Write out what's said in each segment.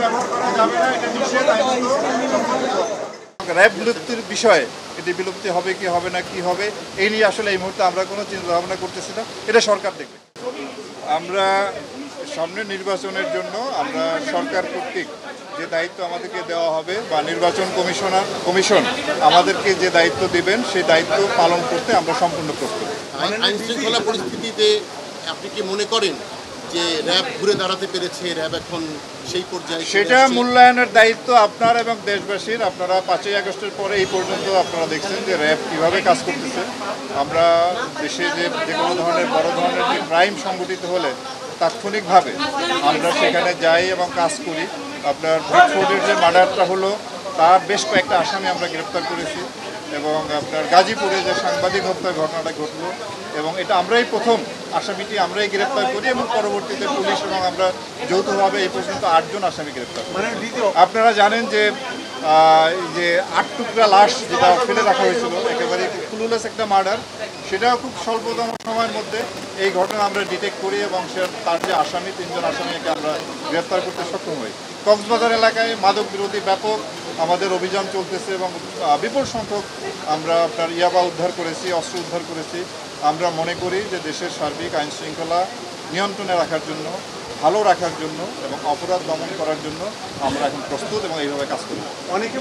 ব্যবহার করা যাবে না, এটা নিষেধ র্যাব বিলুপ্তির বিষয়ে এটি বিলুপ্তি হবে কি হবে না কি হবে এই নিয়ে আসলে এই মুহূর্তে আমরা কোনো চিন্তা ভাবনা করতেছি না, এটা সরকার দেখবে। আমরা সামনে নির্বাচনের জন্য আমরা সরকার কর্তৃক যে দায়িত্ব আমাদেরকে দেওয়া হবে বা নির্বাচন কমিশন আমাদেরকে যে দায়িত্ব দিবেন সেই দায়িত্ব পালন করতে আমরা সম্পূর্ণ প্রস্তুত। আইন শৃঙ্খলা পরিস্থিতিতে আপনি কি মনে করেন যে র্যাব ঘুরে দাঁড়াতে পেরেছে, র্যাব এখন সেই পর্যায়ে? সেটা মূল্যায়নের দায়িত্ব আপনার এবং দেশবাসীর। আপনারা 5ই আগস্টের পরে এই পর্যন্ত আপনারা দেখছেন যে র্যাব কীভাবে কাজ করতেছে। আমরা দেশে যে কোনো ধরনের বড় ধরনের যে ক্রাইম সংগঠিত হলে তাৎক্ষণিকভাবে আমরা সেখানে যাই এবং কাজ করি। আপনার ব্রিকফোর্ডের যে মার্ডারটা হলো তার বেশ কয়েকটা আসামি আমরা গ্রেপ্তার করেছি, এবং আপনার গাজীপুরে যে সাংবাদিক হত্যার ঘটনাটা ঘটলো এবং এটা আমরাই প্রথম আসামিটি আমরাই গ্রেপ্তার করি এবং পরবর্তীতে পুলিশ এবং আমরা যৌথভাবে এই পর্যন্ত 8 জন আসামি গ্রেপ্তার করি। আপনারা জানেন যে 8 টুকরা লাশ যেটা ফেলে রাখা হয়েছিল, একেবারে ক্লুলেস একটা মার্ডার, সেটাও খুব স্বল্পতম সময়ের মধ্যে এই ঘটনা আমরা ডিটেক্ট করি এবং তার যে আসামি 3 জন আসামিকে আমরা গ্রেপ্তার করতে সক্ষম হই। কক্সবাজার এলাকায় মাদক বিরোধী ব্যাপক আমাদের অভিযান চলতেছে এবং বিপুল সংখ্যক আমরা আপনার ইয়াবা উদ্ধার করেছি, অস্ত্র উদ্ধার করেছি। আমরা মনে করি যে দেশের সার্বিক আইন শৃঙ্খলা নিয়ন্ত্রণে রাখার জন্য, ভালো রাখার জন্য এবং অপরাধ দমন করার জন্য আমরা এখন প্রস্তুত এবং এইভাবে কাজ করি।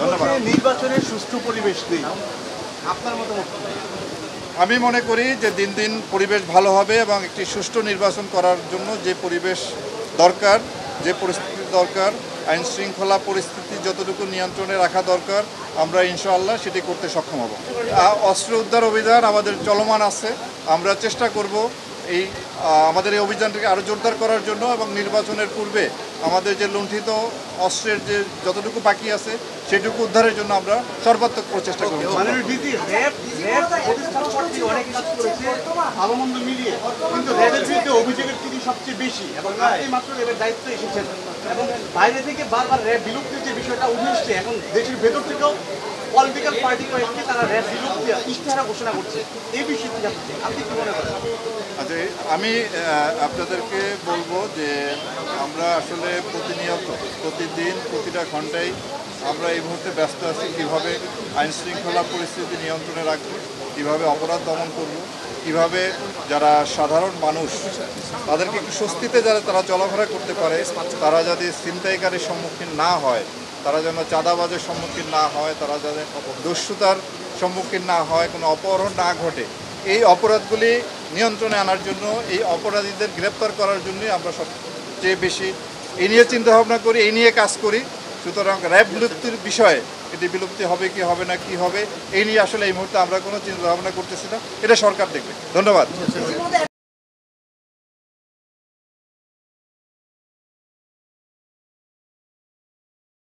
ধন্যবাদ। নির্বাচনের সুষ্ঠু পরিবেশ নেই, আপনার মতামত? আমি মনে করি যে দিন দিন পরিবেশ ভালো হবে এবং একটি সুষ্ঠু নির্বাচন করার জন্য যে পরিবেশ দরকার, যে পরিস্থিতি দরকার, আইন শৃঙ্খলা পরিস্থিতি যতটুকু নিয়ন্ত্রণে রাখা দরকার, আমরা ইনশাআল্লাহ সেটি করতে সক্ষম হব। অস্ত্র উদ্ধার অভিযান আমাদের চলমান আছে। আমরা চেষ্টা করব আমাদের এই অভিযানটাকে আরও জোরদার করার জন্য এবং নির্বাচনের পূর্বে আমাদের যে লুণ্ঠিত অস্ত্রের যে যতটুকু বাকি আছে সেটুকু উদ্ধারের জন্য আমরা সর্বাত্মক প্রচেষ্টা করব। অভিযোগের তিনি সবচেয়ে বেশি এবং আপনি মাত্র র্যাবের দায়িত্ব এসেছেন এবং বাইরে থেকে বারবার র্যাব বিলুপ্তির যে বিষয়টা উঠে এসছে, এখন দেশের ভেতর থেকেও পলিটিক্যাল পার্টি কয়েকটি তারা র্যাব বিলুপ্তি ইশতেহার ঘোষণা করছে। এই বিষয়টি আপনি কি মনে করেন? আচ্ছা, আমি আপনাদেরকে বলবো যে আমরা আসলে প্রতিদিন প্রতিটা ঘন্টায় আমরা এই মুহূর্তে ব্যস্ত আছি কীভাবে আইন শৃঙ্খলা পরিস্থিতি নিয়ন্ত্রণে রাখবো, কীভাবে অপরাধ দমন করব, কীভাবে যারা সাধারণ মানুষ তাদেরকে একটু স্বস্তিতে যারা তারা চলাফেরা করতে পারে, তারা যাতে ছিনতাইকারীর সম্মুখীন না হয়, তারা যেন চাঁদাবাজের সম্মুখীন না হয়, তারা যেন দস্যুতার সম্মুখীন না হয়, কোনো অপহরণ না ঘটে, এই অপরাধগুলি নিয়ন্ত্রণে আনার জন্য, এই অপরাধীদের গ্রেপ্তার করার জন্যই আমরা সবচেয়ে বেশি এই নিয়ে চিন্তাভাবনা করি, এই নিয়ে কাজ করি। সুতরাং র্যাব বিলুপ্তির বিষয়ে এটি বিলুপ্তি হবে কি হবে না কি হবে এই নিয়ে আসলে এই মুহূর্তে আমরা কোনো চিন্তা ভাবনা করতেছি না, এটা সরকার দেখবে। ধন্যবাদ।